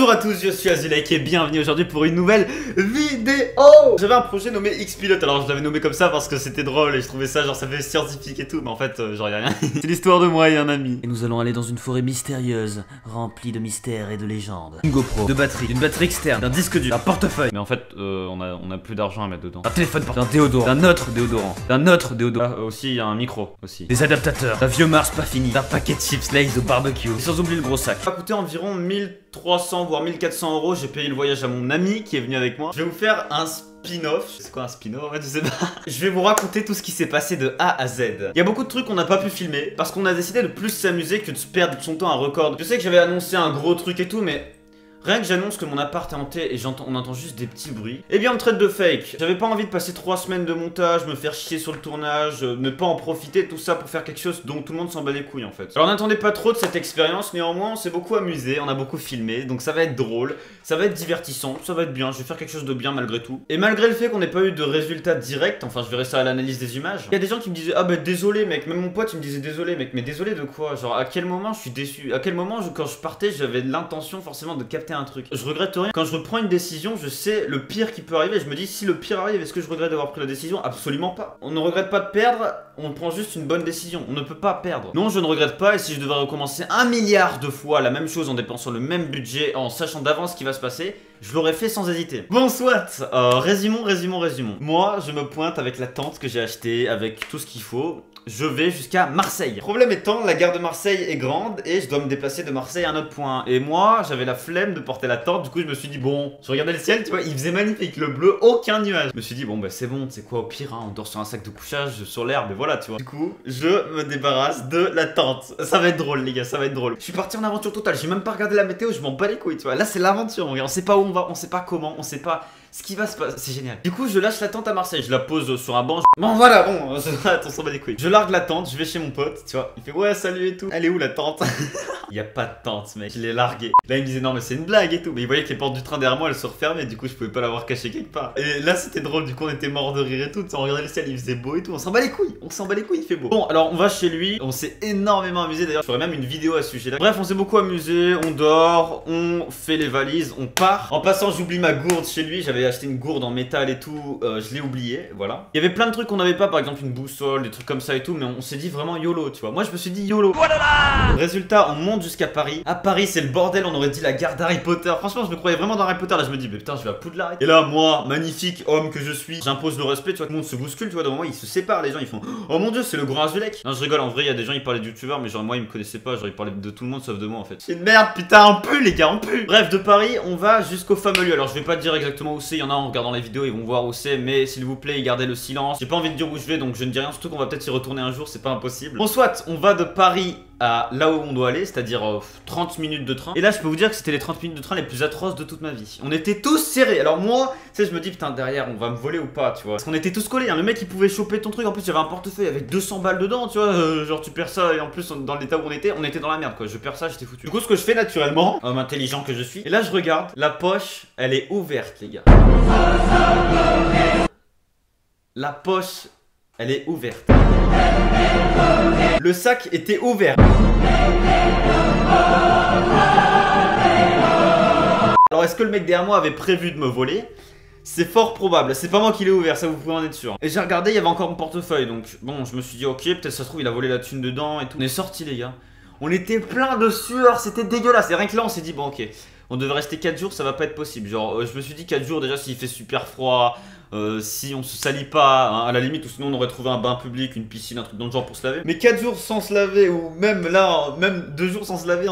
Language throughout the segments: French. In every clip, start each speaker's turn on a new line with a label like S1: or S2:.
S1: Bonjour à tous, je suis Azulek et bienvenue aujourd'hui pour une nouvelle vidéo. J'avais un projet nommé X-Pilote, alors je l'avais nommé comme ça parce que c'était drôle et je trouvais ça genre ça fait scientifique et tout, mais en fait genre y'a rien. C'est l'histoire de moi et un ami.
S2: Et nous allons aller dans une forêt mystérieuse, remplie de mystères et de légendes. Une GoPro, de batterie, d'une batterie externe, d'un disque dur, d'un portefeuille.
S1: Mais en fait on a plus d'argent à mettre dedans.
S2: Un téléphone portable, d'un déodorant, d'un autre déodorant, d'un autre déodorant.
S1: Ah, aussi il y a un micro aussi.
S2: Des adaptateurs, d'un vieux Mars pas fini, d'un paquet de chips Lay's au barbecue. Et sans oublier le gros sac.
S1: Ça va coûter environ 1300 voire 1400 euros. J'ai payé le voyage à mon ami qui est venu avec moi. Je vais vous faire un spin-off. C'est quoi un spin-off en fait, je sais pas. Je vais vous raconter tout ce qui s'est passé de A à Z. Il y a beaucoup de trucs qu'on n'a pas pu filmer parce qu'on a décidé de plus s'amuser que de se perdre son temps à record. Je sais que j'avais annoncé un gros truc et tout, mais rien que j'annonce que mon appart est hanté et on entend juste des petits bruits, eh bien on me traite de fake. J'avais pas envie de passer 3 semaines de montage, me faire chier sur le tournage, ne pas en profiter, tout ça pour faire quelque chose dont tout le monde s'en bat les couilles en fait. Alors n'attendez pas trop de cette expérience, néanmoins on s'est beaucoup amusé, on a beaucoup filmé, donc ça va être drôle, ça va être divertissant, ça va être bien, je vais faire quelque chose de bien malgré tout. Et malgré le fait qu'on n'ait pas eu de résultats directs, enfin je verrai ça à l'analyse des images, il y a des gens qui me disaient ah bah désolé mec, même mon pote il me disait désolé mec, mais désolé de quoi? Genre à quel moment je suis déçu? À quel moment quand je partais j'avais l'intention forcément de capter un truc? Je regrette rien. Quand je reprends une décision, je sais le pire qui peut arriver. Je me dis, si le pire arrive, est-ce que je regrette d'avoir pris la décision? Absolument pas. On ne regrette pas de perdre, on prend juste une bonne décision. On ne peut pas perdre. Non, je ne regrette pas, et si je devais recommencer 1 milliard de fois la même chose en dépensant le même budget, en sachant d'avance ce qui va se passer, je l'aurais fait sans hésiter. Bon, soit, résumons. Moi, je me pointe avec la tente que j'ai achetée, avec tout ce qu'il faut. Je vais jusqu'à Marseille. Problème étant, la gare de Marseille est grande et je dois me déplacer de Marseille à un autre point. Et moi, j'avais la flemme de porter la tente, du coup je me suis dit bon, je regardais le ciel, tu vois, il faisait magnifique, le bleu, aucun nuage. Je me suis dit bon bah c'est bon, c'est quoi au pire, hein, on dort sur un sac de couchage, sur l'herbe et voilà, tu vois. Du coup, je me débarrasse de la tente. Ça va être drôle les gars, ça va être drôle. Je suis parti en aventure totale, j'ai même pas regardé la météo, je m'en bats les couilles, tu vois. Là c'est l'aventure, on sait pas où on va, on sait pas comment, on sait pas ce qui va se passer, c'est génial. Du coup, je lâche la tente à Marseille, je la pose sur un banc. Bon, voilà, bon, on s'en bat les couilles. Je largue la tente, je vais chez mon pote, tu vois. Il fait ouais, salut et tout. Elle est où la tente? Il y a pas de tente, mec. Je l'ai larguée. Là, il me disait non, mais c'est une blague et tout. Mais il voyait que les portes du train derrière moi elles se refermaient, du coup, je pouvais pas l'avoir caché quelque part. Et là, c'était drôle, du coup, on était mort de rire et tout. On regardait le ciel, il faisait beau et tout. On s'en bat les couilles, il fait beau. Bon, alors on va chez lui, on s'est énormément amusé. D'ailleurs, je ferai même une vidéo à ce sujet-là. Bref, on s'est beaucoup amusé, on dort, on fait les valises, on part. En passant, j'oublie ma gourde chez lui. J'avais acheté une gourde en métal et tout, je l'ai oublié, voilà. Il y avait plein de trucs qu'on n'avait pas, par exemple une boussole, des trucs comme ça et tout, mais on s'est dit vraiment YOLO, tu vois. Moi je me suis dit YOLO. Voilà. Résultat, on monte jusqu'à Paris. À Paris c'est le bordel, on aurait dit la gare d'Harry Potter. Franchement je me croyais vraiment dans Harry Potter, là je me dis mais putain je vais à Poudlard. Et là moi, magnifique homme que je suis, j'impose le respect, tu vois, tout le monde se bouscule, tu vois, d'un moment ils se séparent, les gens ils font oh mon dieu c'est le grand Azulek. Non je rigole, en vrai il y a des gens ils parlaient de youtubeurs, mais genre moi ils me connaissaient pas, genre ils parlaient de tout le monde sauf de moi en fait. C'est une merde putain, on pue les gars, on pue. Bref, de Paris on va jusqu'au fameux lieu. Alors je vais pas te dire exactement où c'est, il y en a en regardant les vidéos ils vont voir où c'est, mais s'il vous plaît gardez le silence. J'ai pas envie de dire où je vais donc je ne dis rien, surtout qu'on va peut-être y retourner un jour, c'est pas impossible. Bon soit, on va de Paris à là où on doit aller, c'est-à-dire 30 minutes de train. Et là je peux vous dire que c'était les 30 minutes de train les plus atroces de toute ma vie. On était tous serrés. Alors moi, tu sais je me dis putain derrière on va me voler ou pas, tu vois. Parce qu'on était tous collés, hein. Le mec il pouvait choper ton truc, en plus il y avait un portefeuille avec 200 balles dedans, tu vois, genre tu perds ça et en plus dans l'état où on était dans la merde quoi. Je perds ça, j'étais foutu. Du coup ce que je fais naturellement, homme intelligent que je suis, et là je regarde, la poche elle est ouverte les gars. La poche, elle est ouverte. Le sac était ouvert. Alors est-ce que le mec derrière moi avait prévu de me voler? C'est fort probable, c'est pas moi qui l'ai ouvert, ça vous pouvez en être sûr. Et j'ai regardé, il y avait encore mon portefeuille, donc bon, je me suis dit ok, peut-être ça se trouve il a volé la thune dedans et tout. On est sortis les gars. On était plein de sueur, c'était dégueulasse. Et rien que là on s'est dit bon ok, on devait rester 4 jours, ça va pas être possible. Genre je me suis dit 4 jours déjà s'il fait super froid, si on se salit pas, hein, à la limite, ou sinon on aurait trouvé un bain public, une piscine, un truc dans le genre pour se laver. Mais 4 jours sans se laver, ou même là, même 2 jours sans se laver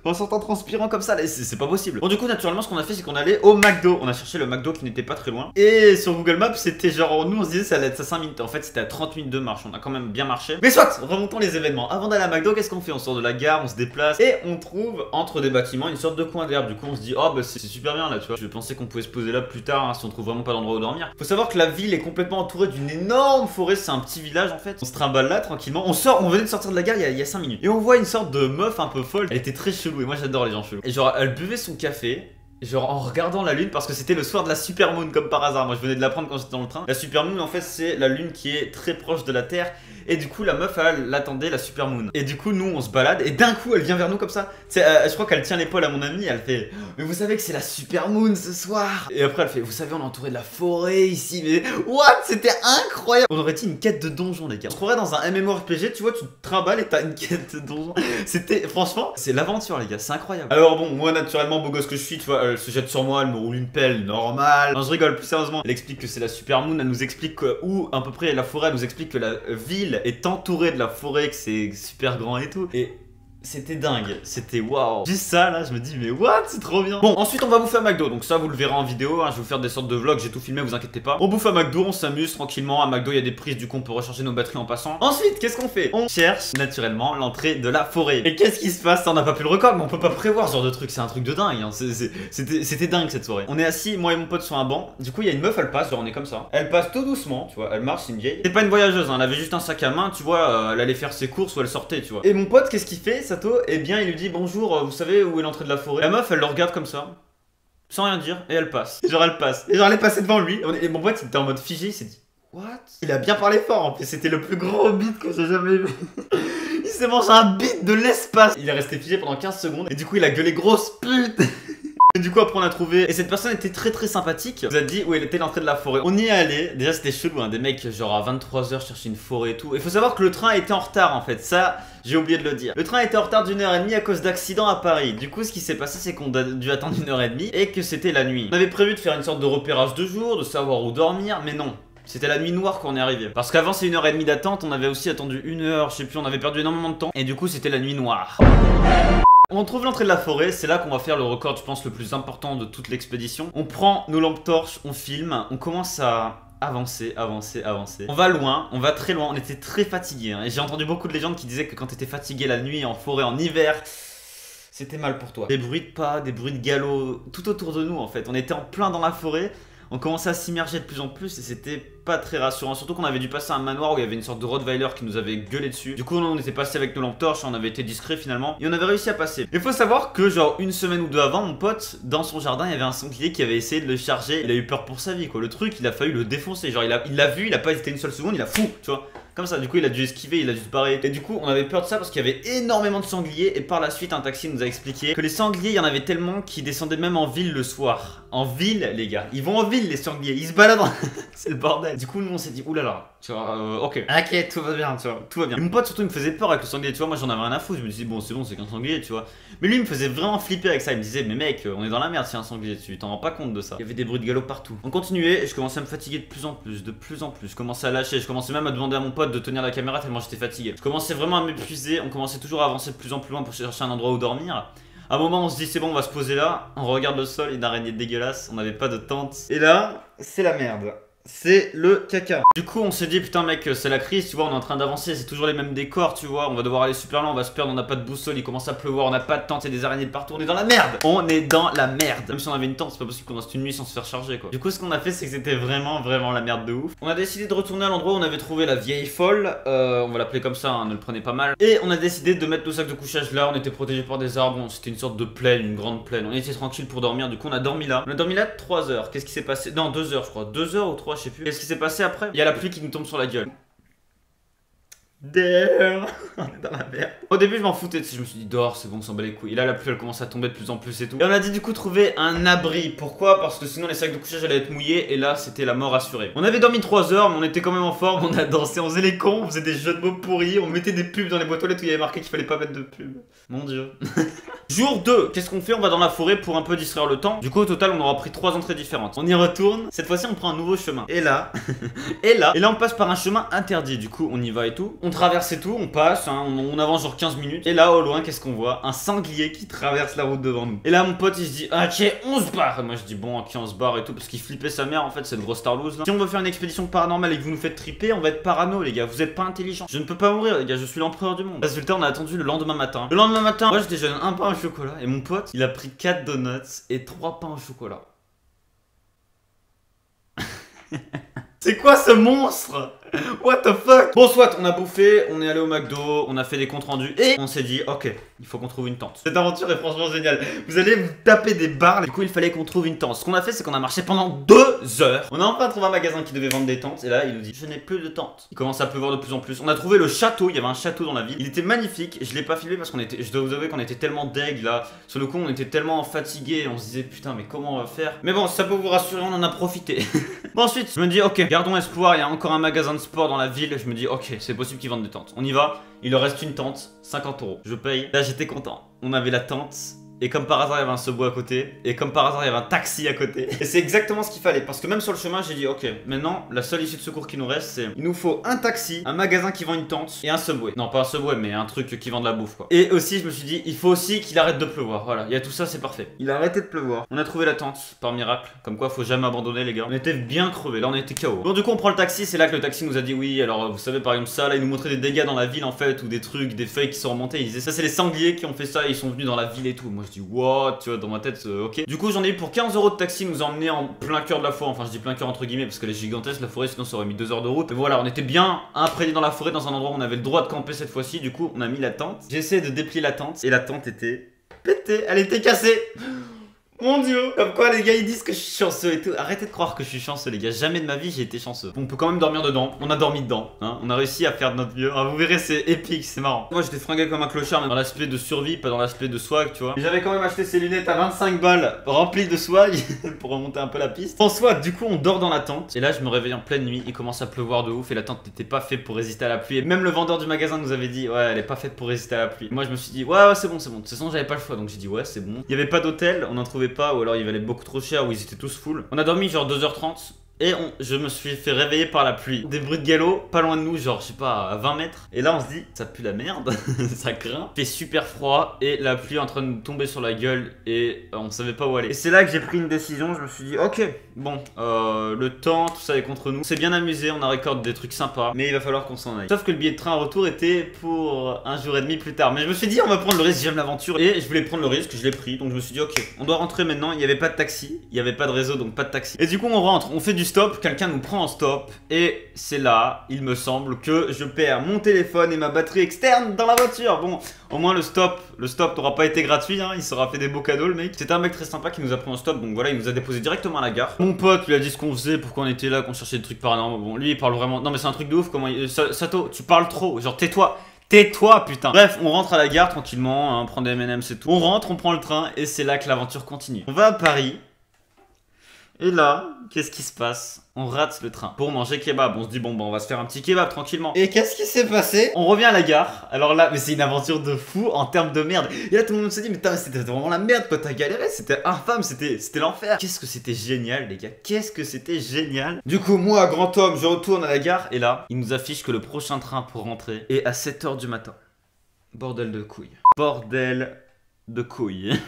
S1: en sortant transpirant comme ça, c'est pas possible. Bon du coup naturellement ce qu'on a fait c'est qu'on allait au McDo. On a cherché le McDo qui n'était pas très loin. Et sur Google Maps c'était genre, nous on se disait ça allait être à 5 minutes. En fait c'était à 30 minutes de marche, on a quand même bien marché. Mais soit, remontons les événements. Avant d'aller à McDo, qu'est-ce qu'on fait? On sort de la gare, on se déplace et on trouve entre des bâtiments une sorte de coin d'herbe. Du coup on se dit oh bah c'est super bien là, tu vois. Je pensais qu'on pouvait se poser là plus tard, hein, si on trouve vraiment pas d'endroit où dormir. Faut savoir que la ville est complètement entourée d'une énorme forêt, c'est un petit village en fait. On se trimballe là tranquillement, on venait de sortir de la gare il y a 5 minutes. Et on voit une sorte de meuf un peu folle. Elle était très chelou et moi j'adore les gens chelous. Et genre elle buvait son café genre en regardant la lune, parce que c'était le soir de la super moon comme par hasard. Moi je venais de l'apprendre quand j'étais dans le train. La super moon en fait c'est la lune qui est très proche de la Terre. Et du coup la meuf elle l'attendait, la super moon. Et du coup nous on se balade et d'un coup elle vient vers nous comme ça. Je crois qu'elle tient l'épaule à mon ami, elle fait mais vous savez que c'est la super moon ce soir. Et après elle fait vous savez on est entouré de la forêt ici. Mais what, c'était incroyable. On aurait dit une quête de donjon les gars. On se croirait dans un MMORPG, tu vois, tu te trimbales et t'as une quête de donjon. C'était franchement c'est l'aventure les gars, c'est incroyable. Alors bon moi naturellement beau gosse que je suis, tu vois, elle se jette sur moi, elle me roule une pelle normale. Non je rigole, plus sérieusement, elle explique que c'est la super moon, elle nous explique où à peu près la forêt, elle nous explique que la ville est entourée de la forêt, que c'est super grand et tout. Et c'était dingue, c'était waouh. Juste ça là, je me dis mais what, c'est trop bien. Bon, ensuite on va bouffer à McDo, donc ça vous le verrez en vidéo, hein. Je vais vous faire des sortes de vlogs, j'ai tout filmé, vous inquiétez pas. On bouffe à McDo, on s'amuse tranquillement. À McDo il y a des prises, du coup on peut recharger nos batteries en passant. Ensuite qu'est-ce qu'on fait? On cherche naturellement l'entrée de la forêt. Et qu'est-ce qui se passe? On n'a pas pu le record, mais on peut pas prévoir ce genre de truc, c'est un truc de dingue, hein. C'était dingue cette soirée. On est assis, moi et mon pote sur un banc, du coup il y a une meuf, elle passe, genre on est comme ça. Elle passe tout doucement, tu vois, elle marche, c'est une vieille. C'est pas une voyageuse, hein. Elle avait juste un sac à main, tu vois, elle allait faire ses courses ou elle sortait, tu vois. Et mon pote qu'est-ce qu'il fait, Sato? Eh bien il lui dit bonjour, vous savez où est l'entrée de la forêt? La meuf elle le regarde comme ça, sans rien dire, et elle passe. Genre elle passe. Et genre elle est passée devant lui, et mon pote il était en mode figé, il s'est dit what? Il a bien parlé fort en plus, c'était le plus gros beat que j'ai jamais vu. Il s'est mangé un beat de l'espace. Il est resté figé pendant 15 secondes, et du coup il a gueulé grosse pute. Et du coup après on a trouvé, et cette personne était très très sympathique, vous a dit où elle était l'entrée de la forêt. On y est allé, déjà c'était chelou, hein, des mecs genre à 23 h chercher une forêt et tout. Il faut savoir que le train était en retard en fait, ça j'ai oublié de le dire. Le train était en retard d'1h30 à cause d'accident à Paris. Du coup ce qui s'est passé c'est qu'on a dû attendre 1h30 et que c'était la nuit. On avait prévu de faire une sorte de repérage de jour, de savoir où dormir, mais non. C'était la nuit noire quand on est arrivé. Parce qu'avant c'est 1h30 d'attente, on avait aussi attendu 1h, je sais plus, on avait perdu énormément de temps. Et du coup c'était la nuit noire. On trouve l'entrée de la forêt, c'est là qu'on va faire le record, je pense, le plus important de toute l'expédition. On prend nos lampes torches, on filme, on commence à avancer. On va loin, on va très loin, on était très fatigués, hein. Et j'ai entendu beaucoup de légendes qui disaient que quand t'étais fatigué la nuit, en forêt, en hiver, c'était mal pour toi. Des bruits de pas, des bruits de galop, tout autour de nous en fait. On était en plein dans la forêt. On commençait à s'immerger de plus en plus et c'était pas très rassurant. Surtout qu'on avait dû passer à un manoir où il y avait une sorte de Rottweiler qui nous avait gueulé dessus. Du coup on était passé avec nos lampes torches, on avait été discret finalement et on avait réussi à passer. Il faut savoir que genre une semaine ou deux avant, mon pote, dans son jardin, il y avait un sanglier qui avait essayé de le charger. Il a eu peur pour sa vie quoi. Le truc, il a fallu le défoncer. Genre il l'a vu, il a pas hésité une seule seconde, il a fou, tu vois. Comme ça, du coup il a dû esquiver, il a dû se barrer. Et du coup on avait peur de ça parce qu'il y avait énormément de sangliers. Et par la suite un taxi nous a expliqué que les sangliers, il y en avait tellement qu'ils descendaient même en ville le soir. En ville les gars, ils vont en ville les sangliers, ils se baladent en... C'est le bordel. Du coup nous on s'est dit oulala, tu vois, ok, tout va bien, tu vois, tout va bien. Et mon pote surtout il me faisait peur avec le sanglier, tu vois, moi j'en avais rien à foutre. Je me disais bon c'est qu'un sanglier, tu vois. Mais lui il me faisait vraiment flipper avec ça, il me disait mais mec on est dans la merde si un sanglier, tu t'en rends pas compte de ça. Il y avait des bruits de galop partout. On continuait et je commençais à me fatiguer de plus en plus. Je commençais à lâcher, je commençais même à demander à mon pote de tenir la caméra tellement j'étais fatigué. Je commençais vraiment à m'épuiser, on commençait toujours à avancer de plus en plus loin pour chercher un endroit où dormir. À un moment on se dit c'est bon on va se poser là, on regarde le sol, une araignée dégueulasse, on n'avait pas de tente. Et là, c'est la merde. C'est le caca. Du coup on s'est dit putain mec c'est la crise, tu vois, on est en train d'avancer, c'est toujours les mêmes décors, tu vois, on va devoir aller super loin, on va se perdre, on n'a pas de boussole, il commence à pleuvoir, on n'a pas de tente, il y a des araignées de partout, on est dans la merde. On est dans la merde. Même si on avait une tente, c'est pas possible qu'on reste une nuit sans se faire charger quoi. Du coup ce qu'on a fait c'est que c'était vraiment la merde de ouf. On a décidé de retourner à l'endroit où on avait trouvé la vieille folle, on va l'appeler comme ça, hein, ne le prenez pas mal. Et on a décidé de mettre nos sacs de couchage là, on était protégés par des arbres, c'était une sorte de plaine, une grande plaine, on était tranquille pour dormir, du coup on a dormi là. On a dormi là 3 heures, qu'est-ce qui s'est passé? Non 2 heures je crois, 2 heures ou 3 je sais plus. Qu'est-ce qui s'est passé après? Il y a la pluie qui nous tombe sur la gueule. Damn. On est dans la merde. Au début je m'en foutais, je me suis dit dehors c'est bon, on s'en bat les couilles. Et là la pluie elle commence à tomber de plus en plus et tout. Et on a dit du coup trouver un abri. Pourquoi? Parce que sinon les sacs de couchage allaient être mouillés et là c'était la mort assurée. On avait dormi 3 heures mais on était quand même en forme, on a dansé, on faisait les cons, on faisait des jeux de mots pourris, on mettait des pubs dans les boîtes aux lettres où il y avait marqué qu'il fallait pas mettre de pub. Mon dieu. Jour 2, qu'est-ce qu'on fait? On va dans la forêt pour un peu distraire le temps. Du coup au total on aura pris 3 entrées différentes. On y retourne, cette fois-ci on prend un nouveau chemin. Et là, et là on passe par un chemin interdit. Du coup on y va et tout. On traverse et tout, on passe, hein, on avance genre 15 minutes. Et là au loin qu'est-ce qu'on voit? Un sanglier qui traverse la route devant nous. Et là mon pote il se dit ok on se barre. Et moi je dis bon ok on se barre et tout parce qu'il flippait sa mère en fait, c'est le gros Starloose là. Si on veut faire une expédition paranormale et que vous nous faites triper, on va être parano les gars, vous êtes pas intelligents. Je ne peux pas mourir les gars, je suis l'empereur du monde. Résultat on a attendu le lendemain matin. Le lendemain matin, moi je déjeune un pain au chocolat et mon pote il a pris 4 donuts et 3 pains au chocolat. C'est quoi ce monstre? What the fuck? Bon soit on a bouffé, on est allé au McDo, on a fait des comptes rendus et on s'est dit ok, il faut qu'on trouve une tente. Cette aventure est franchement géniale. Vous allez vous taper des barres. Du coup, il fallait qu'on trouve une tente. Ce qu'on a fait, c'est qu'on a marché pendant 2 heures. On a enfin trouvé un magasin qui devait vendre des tentes. Et là, il nous dit, je n'ai plus de tente. Il commence à pleuvoir de plus en plus. On a trouvé le château. Il y avait un château dans la ville. Il était magnifique. Je l'ai pas filmé parce qu'on était, je dois vous avouer qu'on était tellement deg là. Sur le coup, on était tellement fatigué. On se disait, putain, mais comment on va faire? Mais bon, ça peut vous rassurer, on en a profité. Bon, ensuite, je me dis, ok, gardons espoir. Il y a encore un magasin de sport dans la ville. Je me dis, ok, c'est possible qu'ils vendent des tentes. On y va. Il leur reste une tente, 50 €. Je paye. Là, j'étais content. On avait la tente. Et comme par hasard, il y avait un Subway à côté. Et comme par hasard, il y avait un taxi à côté. Et c'est exactement ce qu'il fallait. Parce que même sur le chemin, j'ai dit, ok, maintenant, la seule issue de secours qui nous reste, c'est il nous faut un taxi, un magasin qui vend une tente et un Subway. Non, pas un Subway, mais un truc qui vend de la bouffe, quoi. Et aussi, je me suis dit, il faut aussi qu'il arrête de pleuvoir. Voilà, il y a tout ça, c'est parfait. Il a arrêté de pleuvoir. On a trouvé la tente, par miracle. Comme quoi, faut jamais abandonner, les gars. On était bien crevés. Là, on était KO. Bon, du coup, on prend le taxi. C'est là que le taxi nous a dit, oui, alors, vous savez, par exemple, ça, là, il nous montrait des dégâts dans la ville, en fait, ou des trucs, des feuilles qui sont remontées. Il disait, ça, c'est les sangliers qui ont fait ça. Ils sont venus dans la ville et tout. Moi, je dis, what, tu vois, dans ma tête, ok. Du coup, j'en ai eu pour 15 € de taxi, nous emmener en plein cœur de la forêt. Enfin, je dis plein cœur entre guillemets parce qu'elle est gigantesque la forêt, sinon ça aurait mis 2 heures de route. Mais voilà, on était bien imprégnés dans la forêt, dans un endroit où on avait le droit de camper cette fois-ci. Du coup, on a mis la tente. J'ai essayé de déplier la tente et la tente était pétée, elle était cassée. Mon dieu. Comme quoi les gars ils disent que je suis chanceux et tout. Arrêtez de croire que je suis chanceux les gars. Jamais de ma vie j'ai été chanceux. On peut quand même dormir dedans. On a dormi dedans hein. On a réussi à faire de notre mieux hein. Vous verrez c'est épique, c'est marrant. Moi j'étais fringué comme un clochard mais dans l'aspect de survie, pas dans l'aspect de swag tu vois. J'avais quand même acheté ces lunettes à 25 balles remplies de swag pour remonter un peu la piste. En soit du coup on dort dans la tente. Et là je me réveille en pleine nuit. Il commence à pleuvoir de ouf et la tente n'était pas faite pour résister à la pluie. Et même le vendeur du magasin nous avait dit ouais elle est pas faite pour résister à la pluie. Moi je me suis dit ouais c'est bon c'est bon. De toute façon j'avais pas le choix donc j'ai dit ouais c'est bon. Il y avait pas d'hôtel, on n'en trouvait pas ou alors il valait beaucoup trop cher où ils étaient tous full. On a dormi genre 2h30 et je me suis fait réveiller par la pluie. Des bruits de galop pas loin de nous, genre je sais pas à 20 mètres. Et là on se dit ça pue la merde, ça craint. Il fait super froid et la pluie est en train de nous tomber sur la gueule et on savait pas où aller. Et c'est là que j'ai pris une décision, je me suis dit ok bon le temps tout ça est contre nous. C'est bien amusé, on a récolté des trucs sympas mais il va falloir qu'on s'en aille. Sauf que le billet de train retour était pour 1 jour et demi plus tard. Mais je me suis dit on va prendre le risque, j'aime l'aventure et je voulais prendre le risque, je l'ai pris. Donc je me suis dit ok on doit rentrer maintenant, il n'y avait pas de taxi, il n'y avait pas de réseau donc pas de taxi. Et du coup on rentre, on fait du stop, quelqu'un nous prend en stop et c'est là, il me semble que je perds mon téléphone et ma batterie externe dans la voiture. Bon, au moins le stop n'aura pas été gratuit, hein, il s'aura fait des beaux cadeaux le mec. C'était un mec très sympa qui nous a pris en stop, donc voilà, il nous a déposé directement à la gare. Mon pote lui a dit ce qu'on faisait, pourquoi on était là, qu'on cherchait des trucs paranormaux. Bon, lui il parle vraiment, non mais c'est un truc de ouf, comment il... Sato, tu parles trop, genre tais-toi. Tais-toi putain. Bref, on rentre à la gare tranquillement, hein, on prend des M&M's et tout. On rentre, on prend le train et c'est là que l'aventure continue. On va à Paris. Et là, qu'est-ce qui se passe? On rate le train pour manger kebab. On se dit bon bah on va se faire un petit kebab tranquillement. Et qu'est-ce qui s'est passé? On revient à la gare. Alors là, mais c'est une aventure de fou en termes de merde. Et là tout le monde se dit mais c'était vraiment la merde quoi, t'as galéré, c'était infâme, c'était l'enfer. Qu'est-ce que c'était génial les gars, qu'est-ce que c'était génial. Du coup moi, grand homme, je retourne à la gare et là, il nous affiche que le prochain train pour rentrer est à 7 h du matin. Bordel de couilles. Bordel de couilles.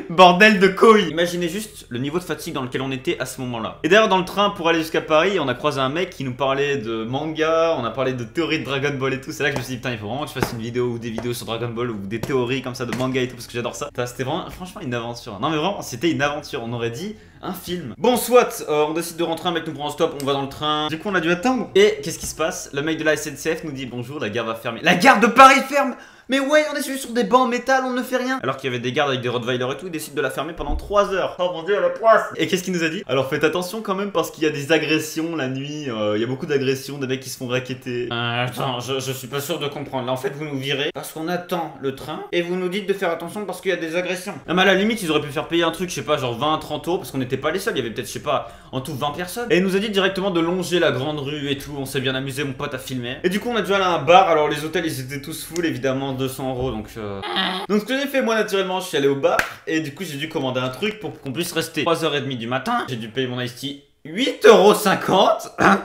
S1: Bordel de couilles. Imaginez juste le niveau de fatigue dans lequel on était à ce moment-là. Et d'ailleurs dans le train pour aller jusqu'à Paris, on a croisé un mec qui nous parlait de manga, on a parlé de théories de Dragon Ball et tout. C'est là que je me suis dit putain il faut vraiment que je fasse une vidéo ou des vidéos sur Dragon Ball ou des théories comme ça de manga et tout parce que j'adore ça. C'était vraiment franchement une aventure. Non mais vraiment c'était une aventure, on aurait dit un film. Bon soit, on décide de rentrer, un mec nous prend en stop, on va dans le train. Du coup on a dû attendre. Et qu'est-ce qui se passe? Le mec de la SNCF nous dit bonjour, la gare va fermer. La gare de Paris ferme. Mais ouais, on est juste sur des bancs en métal, on ne fait rien. Alors qu'il y avait des gardes avec des Rottweiler et tout, ils décident de la fermer pendant 3 heures. Oh mon dieu, la poisse. Et qu'est-ce qu'il nous a dit? Alors faites attention quand même parce qu'il y a des agressions la nuit. Il y a beaucoup d'agressions, des mecs qui se font racketter. Attends, je suis pas sûr de comprendre. Là en fait vous nous virez parce qu'on attend le train et vous nous dites de faire attention parce qu'il y a des agressions. Ah mais à la limite ils auraient pu faire payer un truc, je sais pas, genre 20-30 € parce qu'on n'était pas les seuls. Il y avait peut-être, je sais pas, en tout 20 personnes. Et il nous a dit directement de longer la grande rue et tout. On s'est bien amusé, mon pote a filmé. Et du coup on a dû aller à un bar. Alors les hôtels ils étaient tous full évidemment, 200 € donc ce que j'ai fait moi naturellement, je suis allé au bar et du coup j'ai dû commander un truc pour qu'on puisse rester 3h30 du matin. J'ai dû payer mon iced tea 8,50 €.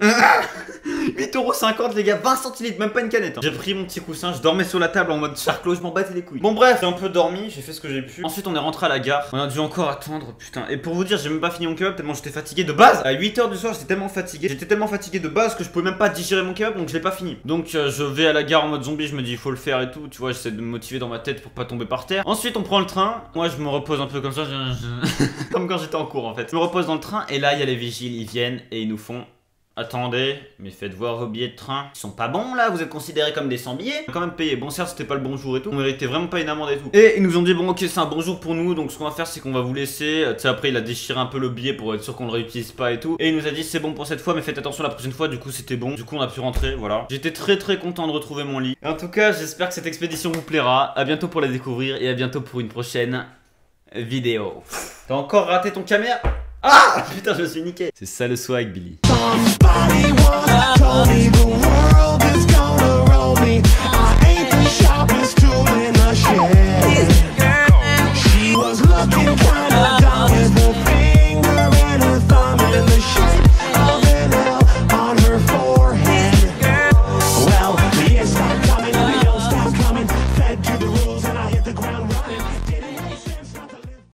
S1: 8,50 € les gars, 20 centilitres, même pas une canette hein. J'ai pris mon petit coussin, je dormais sur la table en mode charclos, je m'en battais les couilles. Bon bref, j'ai un peu dormi, j'ai fait ce que j'ai pu. Ensuite on est rentré à la gare, on a dû encore attendre, putain. Et pour vous dire, j'ai même pas fini mon kebab tellement j'étais fatigué de base. À 8 h du soir, j'étais tellement fatigué de base que je pouvais même pas digérer mon kebab, donc je l'ai pas fini. Donc je vais à la gare en mode zombie, je me dis il faut le faire et tout, tu vois, j'essaie de me motiver dans ma tête pour pas tomber par terre. Ensuite on prend le train, moi je me repose un peu comme ça, comme quand j'étais en cours en fait. Je me repose dans le train et là il y a les vigiles, ils viennent et ils nous font Attendez, mais faites voir vos billets de train. Ils sont pas bons là, vous êtes considérés comme des sans-billets. Quand même payé. Bon, certes, c'était pas le bon jour et tout. On méritait vraiment pas une amende et tout. Et ils nous ont dit, bon, ok, c'est un bon jour pour nous. Donc, ce qu'on va faire, c'est qu'on va vous laisser. Tu sais, après, il a déchiré un peu le billet pour être sûr qu'on le réutilise pas et tout. Et il nous a dit, c'est bon pour cette fois, mais faites attention la prochaine fois. Du coup, c'était bon. Du coup, on a pu rentrer. Voilà. J'étais très content de retrouver mon lit. En tout cas, j'espère que cette expédition vous plaira. À bientôt pour la découvrir et à bientôt pour une prochaine vidéo. T'as encore raté ton caméra? Ah putain, je me suis niqué. C'est ça le swag, Billy.